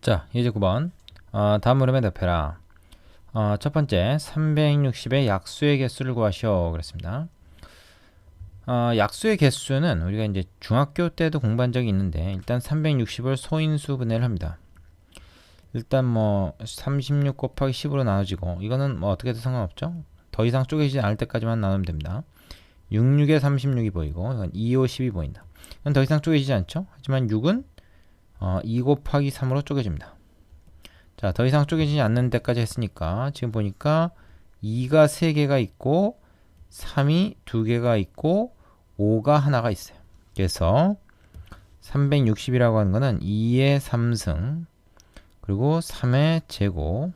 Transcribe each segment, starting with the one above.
자, 이제 9번. 다음 물음에 답해라. 첫 번째, 360의 약수의 개수를 구하시오. 그랬습니다. 약수의 개수는 우리가 이제 중학교 때도 공부한 적이 있는데, 일단 360을 소인수 분해를 합니다. 일단 뭐 36 곱하기 10으로 나눠지고, 이거는 뭐 어떻게 해도 상관없죠? 더 이상 쪼개지지 않을 때까지만 나누면 됩니다. 66에 36이 보이고, 이건 2, 5, 10이 보인다. 이건 더 이상 쪼개지지 않죠? 하지만 6은 2 곱하기 3으로 쪼개집니다. 자, 더 이상 쪼개지지 않는 데까지 했으니까 지금 보니까 2가 3개가 있고 3이 2개가 있고 5가 하나가 있어요. 그래서 360이라고 하는 거는 2의 3승 그리고 3의 제곱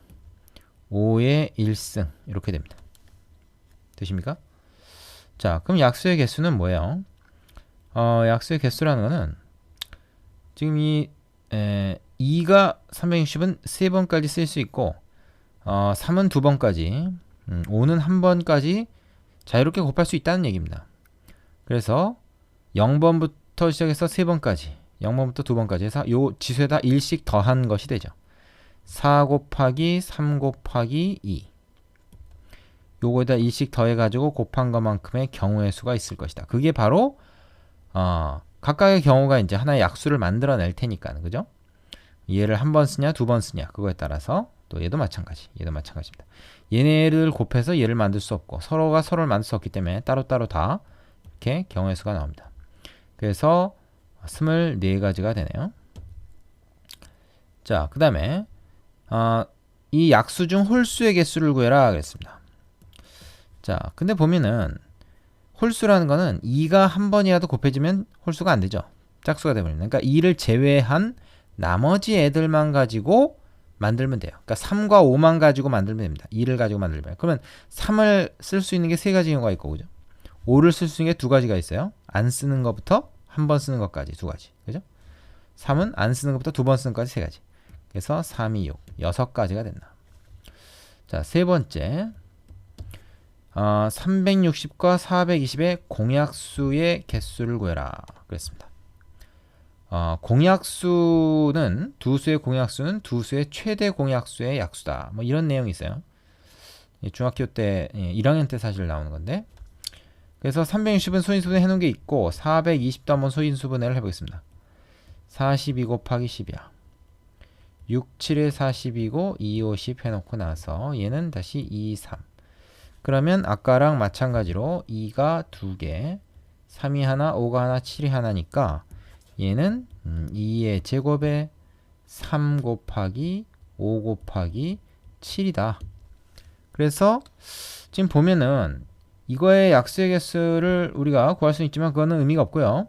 5의 1승 이렇게 됩니다. 되십니까? 자, 그럼 약수의 개수는 뭐예요? 약수의 개수라는 거는 지금 이 2가 360은 3번까지 쓸 수 있고 3은 2번까지 5는 1번까지 자유롭게 곱할 수 있다는 얘기입니다. 그래서 0번부터 시작해서 3번까지 0번부터 2번까지 해서 요 지수에다 1씩 더한 것이 되죠. 4 곱하기 3 곱하기 2 요거에다 1씩 더해가지고 곱한 것만큼의 경우의 수가 있을 것이다. 그게 바로 각각의 경우가 이제 하나의 약수를 만들어낼 테니까, 그죠? 얘를 한 번 쓰냐, 두 번 쓰냐, 그거에 따라서 또 얘도 마찬가지, 얘도 마찬가지입니다. 얘네를 곱해서 얘를 만들 수 없고, 서로가 서로를 만들 수 없기 때문에 따로따로 다 이렇게 경우의 수가 나옵니다. 그래서 24가지가 되네요. 자, 그 다음에 이 약수 중 홀수의 개수를 구해라 그랬습니다. 자, 근데 보면은 홀수라는 거는 2가 한 번이라도 곱해지면 홀수가 안 되죠. 짝수가 되버립니다. 그러니까 2를 제외한 나머지 애들만 가지고 만들면 돼요. 그러니까 3과 5만 가지고 만들면 됩니다. 2를 가지고 만들면. 그러면 3을 쓸 수 있는 게 3가지 경우가 있고, 그죠? 5를 쓸 수 있는 게 2가지가 있어요. 안 쓰는 것부터 한 번 쓰는 것까지 2가지. 그죠? 3은 안 쓰는 것부터 2번 쓰는 것까지 3가지. 그래서 3, 2, 6. 6가지가 된다. 자, 세 번째. 360과 420의 공약수의 개수를 구해라 그랬습니다. 공약수는 두 수의 공약수는 두 수의 최대 공약수의 약수다. 뭐 이런 내용이 있어요. 중학교 때 1학년 때 사실 나오는 건데. 그래서 360은 소인수분해 해놓은 게 있고 420도 한번 소인수분해를 해보겠습니다. 42 곱하기 10이야. 6, 7에 40이고 2, 50 해놓고 나서 얘는 다시 2, 3. 그러면 아까랑 마찬가지로 2가 2개, 3이 하나, 5가 하나, 7이 하나니까 얘는 2의 제곱에 3 곱하기 5 곱하기 7이다. 그래서 지금 보면은 이거의 약수의 개수를 우리가 구할 수 있지만 그거는 의미가 없고요.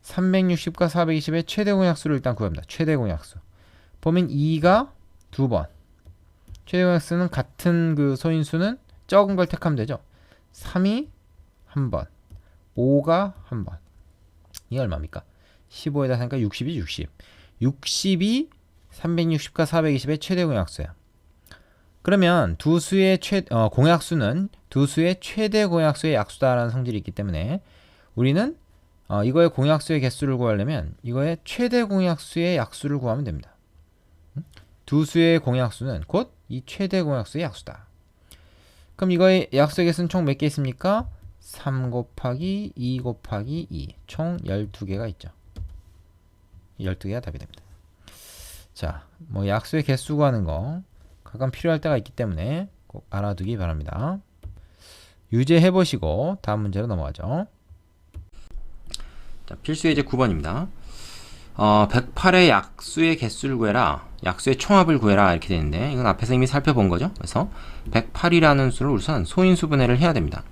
360과 420의 최대 공약수를 일단 구합니다. 최대 공약수. 보면 2가 2번. 최대 공약수는 같은 그 소인수는 적은 걸 택하면 되죠. 3이 1번, 5가 1번. 이게 얼마입니까? 15에다 하니까 60이 60. 60이 360과 420의 최대 공약수야. 그러면 두 수의 공약수는 두 수의 최대 공약수의 약수다라는 성질이 있기 때문에 우리는 이거의 공약수의 개수를 구하려면 이거의 최대 공약수의 약수를 구하면 됩니다. 두 수의 공약수는 곧 이 최대 공약수의 약수다. 그럼 이거의 약수의 개수는 총 몇 개 있습니까? 3 곱하기 2 곱하기 2 총 12개가 있죠. 12개가 답이 됩니다. 자, 뭐 약수의 개수 구하는 거 가끔 필요할 때가 있기 때문에 꼭 알아두기 바랍니다. 유제 해보시고 다음 문제로 넘어가죠. 자, 필수 예제 9번입니다. 108의 약수의 개수를 구해라. 약수의 총합을 구해라. 이렇게 되는데 이건 앞에서 이미 살펴본 거죠. 그래서 108이라는 수를 우선 소인수분해를 해야 됩니다.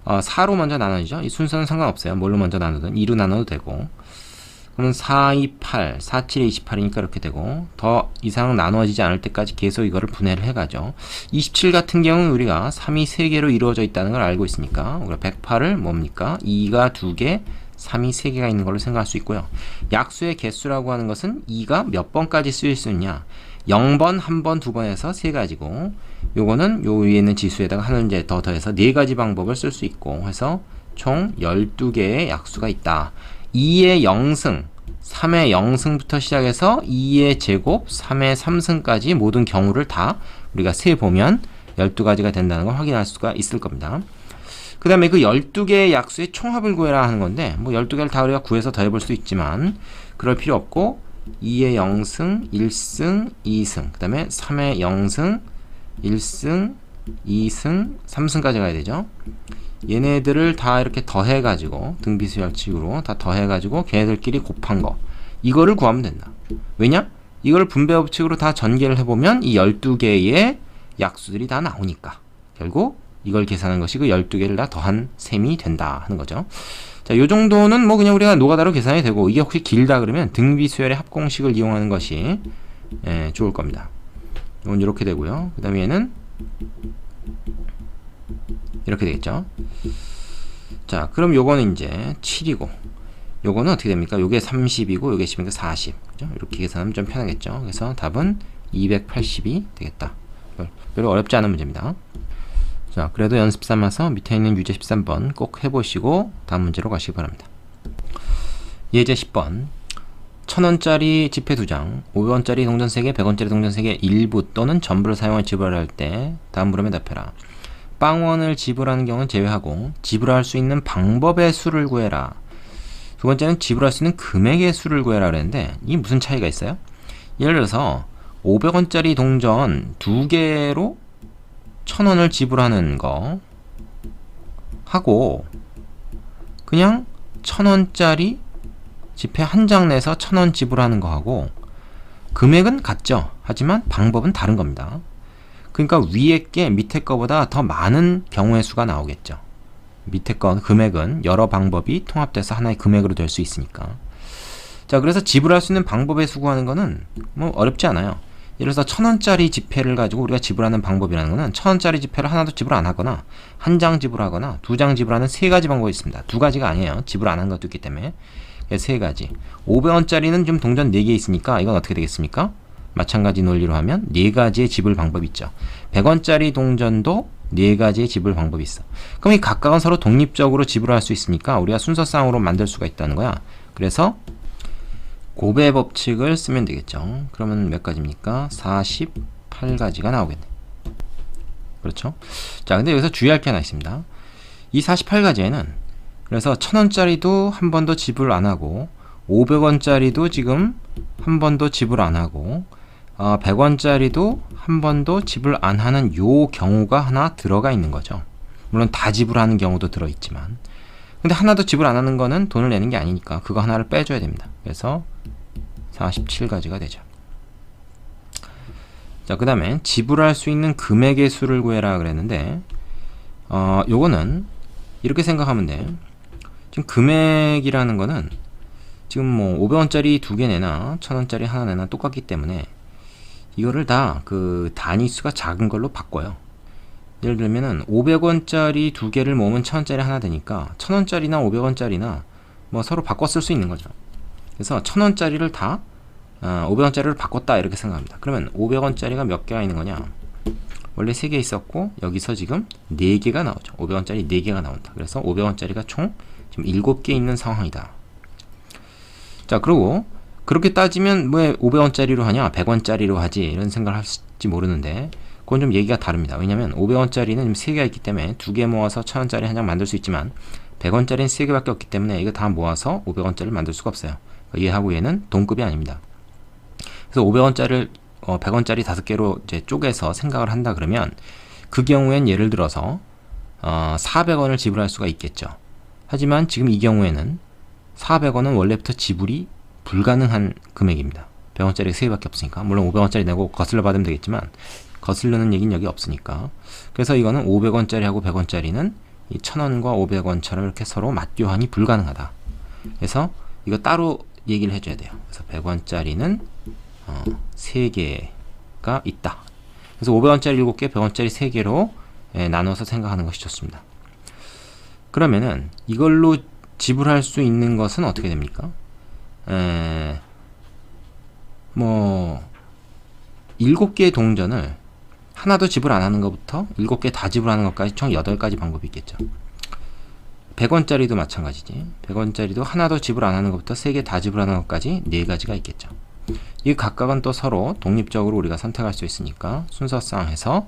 4로 먼저 나눠지죠. 이 순서는 상관없어요. 뭘로 먼저 나누든 2로 나눠도 되고. 그러면 4, 2, 8, 4, 7에 28이니까 이렇게 되고 더 이상 나누어지지 않을 때까지 계속 이거를 분해를 해가죠. 27 같은 경우는 우리가 3이 3개로 이루어져 있다는 걸 알고 있으니까 우리가 108을 뭡니까? 2가 2개, 3이 3개가 있는 걸로 생각할 수 있고요. 약수의 개수라고 하는 것은 2가 몇 번까지 쓰일 수 있냐? 0번, 1번, 2번 해서 3가지고 요거는 요 위에 있는 지수에다가 하나 이제 더 더해서 4가지 방법을 쓸 수 있고 해서 총 12개의 약수가 있다. 2의 0승 3의 0승부터 시작해서 2의 제곱, 3의 3승까지 모든 경우를 다 우리가 세보면 12가지가 된다는 걸 확인할 수가 있을 겁니다. 그 다음에 그 12개의 약수의 총합을 구해라 하는 건데, 뭐 12개를 다 우리가 구해서 더해볼 수 있지만 그럴 필요 없고 2의 0승, 1승, 2승, 그 다음에 3의 0승, 1승, 2승, 3승까지 가야 되죠. 얘네들을 다 이렇게 더해가지고 등비수열칙으로 다 더해가지고 걔네들끼리 곱한 거, 이거를 구하면 된다. 왜냐? 이걸 분배법칙으로 다 전개를 해보면 이 12개의 약수들이 다 나오니까 결국 이걸 계산한 것이 그 12개를 다 더한 셈이 된다 하는 거죠. 자, 요 정도는 뭐 그냥 우리가 노가다로 계산이 되고, 이게 혹시 길다 그러면 등비수열의 합공식을 이용하는 것이 좋을 겁니다. 이건 이렇게 되고요. 그 다음에 얘는 이렇게 되겠죠. 자, 그럼 요거는 이제 7이고, 요거는 어떻게 됩니까? 요게 30이고 요게 10이니까 40. 그죠? 이렇게 계산하면 좀 편하겠죠. 그래서 답은 280이 되겠다. 별로 어렵지 않은 문제입니다. 자, 그래도 연습 삼아서 밑에 있는 유제 13번 꼭 해보시고 다음 문제로 가시기 바랍니다. 예제 10번. 1000원짜리 지폐 2장, 500원짜리 동전 3개, 100원짜리 동전 3개 일부 또는 전부를 사용해 지불할 때 다음 물음에 답해라. 빵원을 지불하는 경우는 제외하고 지불할 수 있는 방법의 수를 구해라. 두 번째는 지불할 수 있는 금액의 수를 구해라 그랬는데, 이 무슨 차이가 있어요? 예를 들어서 500원짜리 동전 2개로 1000원을 지불하는 거 하고 그냥 1000원짜리 지폐 한 장 내서 1000원 지불하는 거 하고 금액은 같죠. 하지만 방법은 다른 겁니다. 그러니까 위에 게 밑에 거보다 더 많은 경우의 수가 나오겠죠. 밑에 거 금액은 여러 방법이 통합돼서 하나의 금액으로 될 수 있으니까. 자, 그래서 지불할 수 있는 방법의 수 구하는 거는 뭐 어렵지 않아요. 예를 들어서 1000원짜리 지폐를 가지고 우리가 지불하는 방법이라는 거는 1000원짜리 지폐를 하나도 지불 안 하거나 한 장 지불하거나 두 장 지불하는 세 가지 방법이 있습니다. 두 가지가 아니에요. 지불 안 하는 것도 있기 때문에. 세 가지. 500원짜리는 좀 동전 4개 있으니까 이건 어떻게 되겠습니까? 마찬가지 논리로 하면 4가지의 지불 방법이 있죠. 100원짜리 동전도 4가지의 지불 방법이 있어. 그럼 이 각각은 서로 독립적으로 지불할 수 있으니까 우리가 순서상으로 만들 수가 있다는 거야. 그래서 곱의 법칙을 쓰면 되겠죠. 그러면 몇 가지입니까? 48가지가 나오겠네. 그렇죠? 자, 근데 여기서 주의할 게 하나 있습니다. 이 48가지에는 그래서 1000원짜리도 한 번도 지불 안 하고 500원짜리도 지금 한 번도 지불 안 하고 100원짜리도 한 번도 지불 안 하는 요 경우가 하나 들어가 있는 거죠. 물론 다 지불하는 경우도 들어있지만, 근데 하나도 지불 안 하는 거는 돈을 내는 게 아니니까 그거 하나를 빼줘야 됩니다. 그래서 47가지가 되죠. 자, 그 다음에 지불할 수 있는 금액의 수를 구해라 그랬는데, 요거는 이렇게 생각하면 돼. 지금 금액이라는 거는 지금 뭐 500원짜리 2개 내나 1000원짜리 하나 내나 똑같기 때문에 이거를 다 그 단위수가 작은 걸로 바꿔요. 예를 들면은 500원짜리 2개를 모으면 1000원짜리 하나 되니까 1000원짜리나 500원짜리나 뭐 서로 바꿔 쓸 수 있는 거죠. 그래서 1000원짜리를 다 500원짜리를 바꿨다 이렇게 생각합니다. 그러면 500원짜리가 몇 개가 있는 거냐? 원래 3개 있었고 여기서 지금 4개가 나오죠. 500원짜리 4개가 나온다. 그래서 500원짜리가 총 지금 7개 있는 상황이다. 자, 그리고 그렇게 따지면 왜 500원짜리로 하냐 100원짜리로 하지 이런 생각을 할지 모르는데, 그건 좀 얘기가 다릅니다. 왜냐면 500원짜리는 3개가 있기 때문에 2개 모아서 1000원짜리 한 장 만들 수 있지만 100원짜리는 3개밖에 없기 때문에 이거 다 모아서 500원짜리를 만들 수가 없어요. 얘하고 얘는 동급이 아닙니다. 그래서 500원짜리를 100원짜리 5개로 이제 쪼개서 생각을 한다 그러면 그 경우엔 예를 들어서 400원을 지불할 수가 있겠죠. 하지만 지금 이 경우에는 400원은 원래부터 지불이 불가능한 금액입니다. 100원짜리 3개밖에 없으니까. 물론 500원짜리 내고 거슬러 받으면 되겠지만 거슬러는 얘기는 여기 없으니까. 그래서 이거는 500원짜리하고 100원짜리는 이 1000원과 500원처럼 이렇게 서로 맞교환이 불가능하다. 그래서 이거 따로 얘기를 해줘야 돼요. 그래서 100원짜리는 3개가 있다. 그래서 500원짜리 7개, 100원짜리 3개로 나눠서 생각하는 것이 좋습니다. 그러면은 이걸로 지불할 수 있는 것은 어떻게 됩니까? 뭐 7개의 동전을 하나도 지불 안 하는 것부터 7개 다 지불하는 것까지 총 8가지 방법이 있겠죠. 100원짜리도 마찬가지지. 100원짜리도 하나 더 지불 안 하는 것부터 3개 다 지불하는 것까지 4가지가 있겠죠. 이 각각은 또 서로 독립적으로 우리가 선택할 수 있으니까 순서상 해서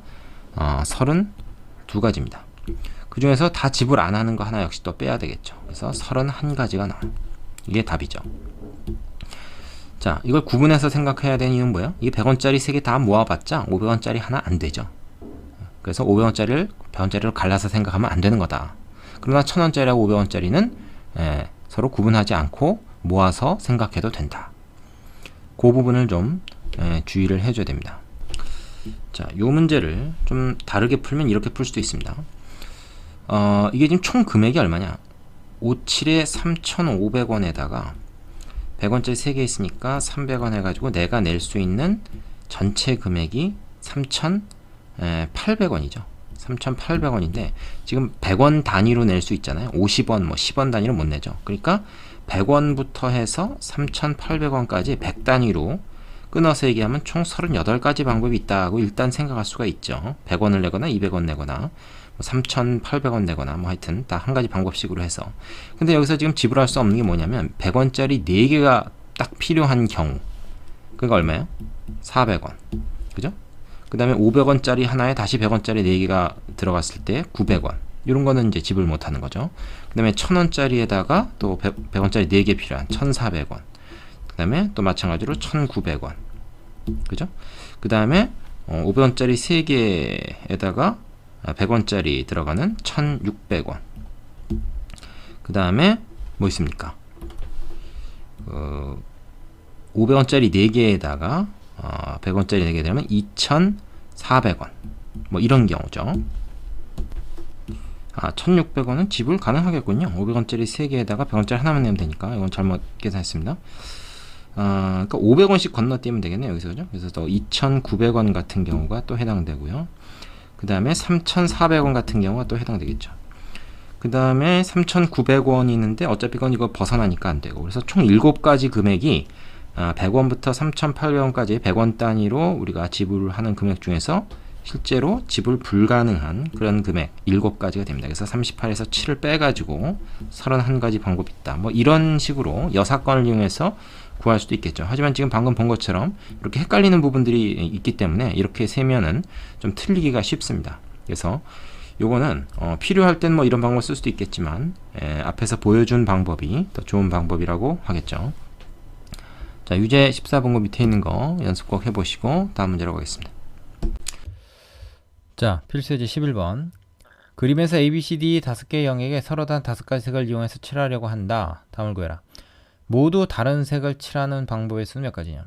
32가지입니다. 그 중에서 다 지불 안 하는 거 하나 역시 또 빼야 되겠죠. 그래서 31가지가 나와요. 이게 답이죠. 자, 이걸 구분해서 생각해야 되는 이유는 뭐예요? 이 100원짜리 3개 다 모아봤자 500원짜리 하나 안 되죠. 그래서 500원짜리를 100원짜리로 갈라서 생각하면 안 되는 거다. 그러나 1000원짜리하고 500원짜리는 서로 구분하지 않고 모아서 생각해도 된다. 그 부분을 좀 주의를 해줘야 됩니다. 자, 이 문제를 좀 다르게 풀면 이렇게 풀 수도 있습니다. 이게 지금 총 금액이 얼마냐? 57에 3,500원에다가 100원짜리 3개 있으니까 300원 해가지고 내가 낼 수 있는 전체 금액이 3,800원이죠. 3,800원인데 지금 100원 단위로 낼 수 있잖아요. 50원, 뭐 10원 단위로 못 내죠. 그러니까 100원부터 해서 3,800원까지 100단위로 끊어서 얘기하면 총 38가지 방법이 있다고 일단 생각할 수가 있죠. 100원을 내거나 200원 내거나 3,800원 내거나 뭐 하여튼 다 한 가지 방법식으로 해서. 근데 여기서 지금 지불할 수 없는 게 뭐냐면 100원짜리 4개가 딱 필요한 경우. 그게 얼마예요? 400원. 그죠? 그 다음에 500원짜리 하나에 다시 100원짜리 4개가 들어갔을 때 900원. 이런 거는 이제 지불 못 하는 거죠. 그 다음에 1000원짜리에다가 또 100원짜리 4개 필요한 1400원. 그 다음에 또 마찬가지로 1900원. 그죠? 그 다음에 500원짜리 3개에다가 100원짜리 들어가는 1600원. 그 다음에 뭐 있습니까? 500원짜리 4개에다가 100원짜리 4개 들어가면 2400원. 뭐 이런 경우죠. 1600원은 지불 가능하겠군요. 500원짜리 3개에다가 100원짜리 하나만 내면 되니까. 이건 잘못 계산했습니다. 그러니까 500원씩 건너뛰면 되겠네요. 여기서. 그죠? 그래서 또 2900원 같은 경우가 또 해당되고요. 그 다음에 3400원 같은 경우가 또 해당되겠죠. 그 다음에 3900원이 있는데 어차피 이거 벗어나니까 안 되고. 그래서 총 7가지 금액이 100원부터 3800원까지 100원 단위로 우리가 지불하는 금액 중에서 실제로 지불 불가능한 그런 금액 7가지가 됩니다. 그래서 38에서 7을 빼가지고 31가지 방법이 있다. 뭐 이런 식으로 여사건을 이용해서 구할 수도 있겠죠. 하지만 지금 방금 본 것처럼 이렇게 헷갈리는 부분들이 있기 때문에 이렇게 세면은 좀 틀리기가 쉽습니다. 그래서 요거는 필요할 땐 뭐 이런 방법을 쓸 수도 있겠지만 앞에서 보여준 방법이 더 좋은 방법이라고 하겠죠. 자, 유제 14번고 밑에 있는 거 연습 꼭 해보시고 다음 문제로 가겠습니다. 자, 필수예제 11번. 그림에서 A, B, C, D 5개의 영역에 서로 다른 5가지 색을 이용해서 칠하려고 한다. 다음을 구해라. 모두 다른 색을 칠하는 방법의 수는 몇 가지냐?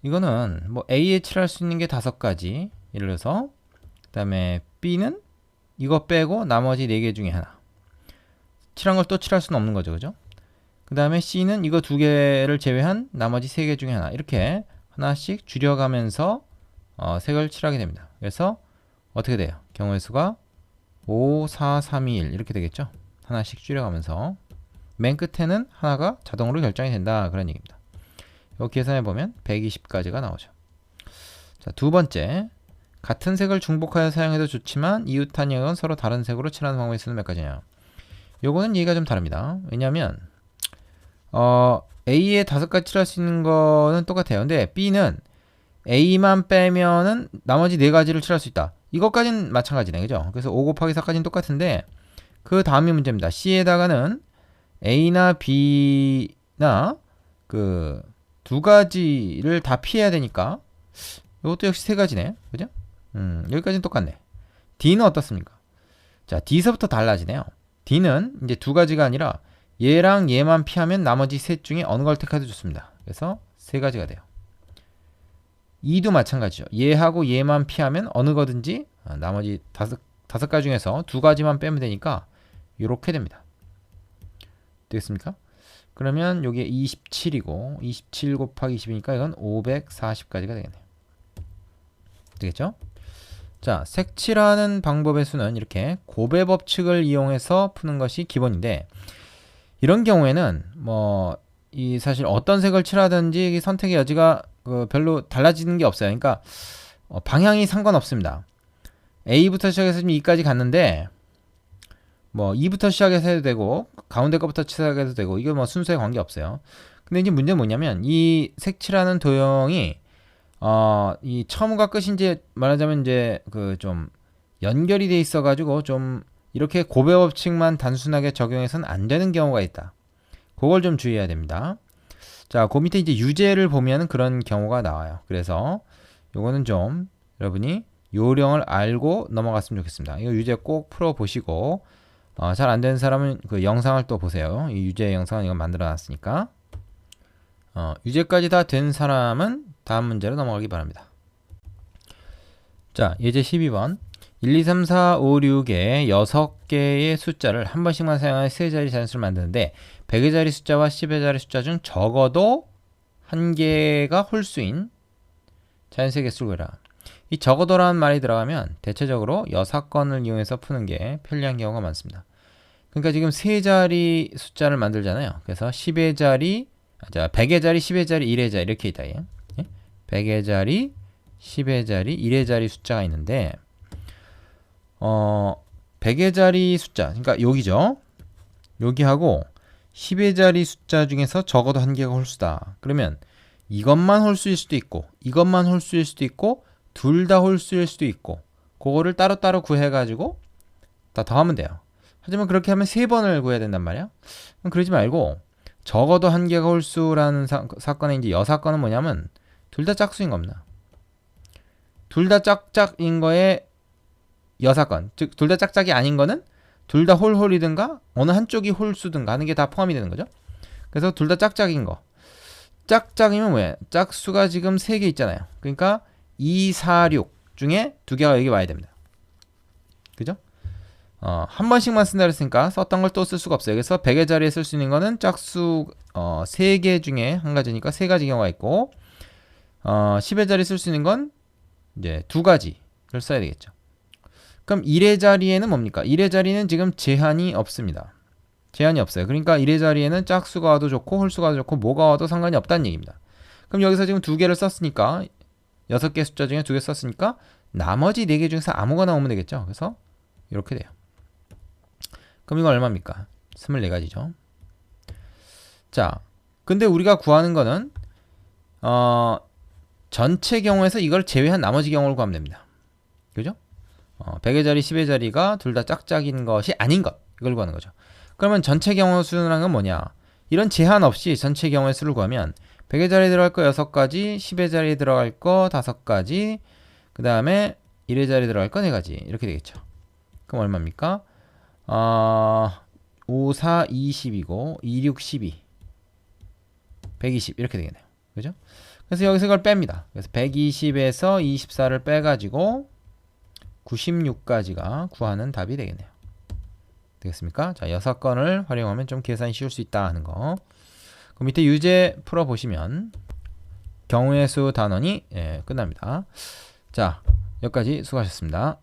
이거는 뭐 A에 칠할 수 있는 게 5가지. 예를 들어서 그 다음에 B는 이거 빼고 나머지 4개 중에 하나. 칠한 걸 또 칠할 수는 없는 거죠. 그죠? 그 다음에 C는 이거 2개를 제외한 나머지 3개 중에 하나. 이렇게 하나씩 줄여가면서 색을 칠하게 됩니다. 그래서 어떻게 돼요? 경우의 수가 5, 4, 3, 2, 1 이렇게 되겠죠? 하나씩 줄여가면서 맨 끝에는 하나가 자동으로 결정이 된다. 그런 얘기입니다. 이거 계산해보면 120가지가 나오죠. 자, 두 번째. 같은 색을 중복하여 사용해도 좋지만 이웃한 영역은 서로 다른 색으로 칠하는 방법이 쓰는 몇 가지냐? 요거는 얘기가 좀 다릅니다. 왜냐면 A에 5가지 칠할 수 있는 거는 똑같아요. 근데 B는 A만 빼면은 나머지 4가지를 칠할 수 있다. 이것까지는 마찬가지네. 그죠? 그래서 5 곱하기 4까지는 똑같은데 그 다음이 문제입니다. C에다가는 A나 B나 그 2가지를 다 피해야 되니까 이것도 역시 3가지네. 그죠? 여기까지는 똑같네. D는 어떻습니까? 자, D서부터 달라지네요. D는 이제 2가지가 아니라 얘랑 얘만 피하면 나머지 셋 중에 어느 걸 택해도 좋습니다. 그래서 3가지가 돼요. E도 마찬가지죠. 얘하고 얘만 피하면 어느 거든지 나머지 5가지 중에서 2가지만 빼면 되니까 이렇게 됩니다. 되겠습니까? 그러면 요게 27이고 27 곱하기 20이니까 이건 540가지가 되겠네요. 되겠죠? 자, 색칠하는 방법의 수는 이렇게 곱의 법칙을 이용해서 푸는 것이 기본인데 이런 경우에는 뭐 이 사실 어떤 색을 칠하든지 선택의 여지가 별로 달라지는 게 없어요. 그러니까 방향이 상관없습니다. A부터 시작해서 지금 E까지 갔는데 뭐 2부터 시작해서 해도 되고 가운데 거부터 시작해도 되고 이거 뭐 순서에 관계없어요. 근데 이제 문제는 뭐냐면 이 색칠하는 도형이 이 처음과 끝이 이제 말하자면 이제 그 좀 연결이 돼 있어 가지고 좀 이렇게 고배 법칙만 단순하게 적용해서는 안 되는 경우가 있다. 그걸 좀 주의해야 됩니다. 자, 그 밑에 이제 유제를 보면 그런 경우가 나와요. 그래서 요거는 좀 여러분이 요령을 알고 넘어갔으면 좋겠습니다. 이거 유제 꼭 풀어 보시고 잘 안 되는 사람은 그 영상을 또 보세요. 이 유제 영상은 이거 만들어 놨으니까. 유제까지 다 된 사람은 다음 문제로 넘어가기 바랍니다. 자, 예제 12번. 1, 2, 3, 4, 5, 6의 6개의 숫자를 한 번씩만 사용하여 세 자리 자연수를 만드는데 100의 자리 숫자와 10의 자리 숫자 중 적어도 한 개가 홀수인 자연수의 개수를 구해라. 이 적어도라는 말이 들어가면 대체적으로 여사건을 이용해서 푸는 게 편리한 경우가 많습니다. 그러니까 지금 세 자리 숫자를 만들잖아요. 그래서 10의 자리, 100의 자리, 10의 자리, 1의 자리 이렇게 있다. 예? 100의 자리, 10의 자리, 1의 자리 숫자가 있는데 100의 자리 숫자, 그러니까 여기죠. 여기하고 10의 자리 숫자 중에서 적어도 한 개가 홀수다. 그러면 이것만 홀수일 수도 있고 이것만 홀수일 수도 있고 둘 다 홀수일 수도 있고 그거를 따로따로 구해가지고 다 더하면 돼요. 하지만 그렇게 하면 3번을 구해야 된단 말이야. 그럼 그러지 말고 적어도 한 개가 홀수라는 사건의 이제 여사건은 뭐냐면 둘 다 짝수인 겁니다. 둘 다 짝짝인 거에 여사건, 즉 둘 다 짝짝이 아닌 거는 둘 다 홀홀이든가 어느 한쪽이 홀수든가 하는 게 다 포함이 되는 거죠. 그래서 둘 다 짝짝인 거. 짝짝이면 뭐예요? 짝수가 지금 3개 있잖아요. 그러니까 2, 4, 6 중에 2개가 여기 와야 됩니다. 그죠? 한 번씩만 쓴다 그랬으니까 썼던 걸 또 쓸 수가 없어요. 그래서 100의 자리에 쓸 수 있는 거는 짝수 3개 중에 한 가지니까 3가지 경우가 있고 10의 자리에 쓸 수 있는 건 이제 2가지를 써야 되겠죠. 그럼 1의 자리에는 뭡니까? 1의 자리는 지금 제한이 없습니다. 제한이 없어요. 그러니까 1의 자리에는 짝수가 와도 좋고 홀수가 와도 좋고 뭐가 와도 상관이 없다는 얘기입니다. 그럼 여기서 지금 2개를 썼으니까 6개 숫자 중에 2개 썼으니까 나머지 4개 중에서 아무거나 오면 되겠죠. 그래서 이렇게 돼요. 그럼 이거 얼마입니까? 24가지죠. 자, 근데 우리가 구하는 거는 전체 경우에서 이걸 제외한 나머지 경우를 구하면 됩니다. 그죠? 100의 자리, 10의 자리가 둘 다 짝짝인 것이 아닌 것. 이걸 구하는 거죠. 그러면 전체 경우 수라는 건 뭐냐? 이런 제한 없이 전체 경우의 수를 구하면 100의 자리에 들어갈 거 6가지, 10의 자리에 들어갈 거 5가지, 그 다음에 1의 자리에 들어갈 거 4가지. 이렇게 되겠죠. 그럼 얼마입니까? 5, 4, 20이고 2, 6, 12 120 이렇게 되겠네요. 그죠? 그래서 여기서 이걸 뺍니다. 그래서 120에서 24를 빼가지고 96까지가 구하는 답이 되겠네요. 되겠습니까? 자, 6건을 활용하면 좀 계산이 쉬울 수 있다 하는 거. 그 밑에 유제 풀어보시면 경우의 수 단원이 끝납니다. 자, 여기까지 수고하셨습니다.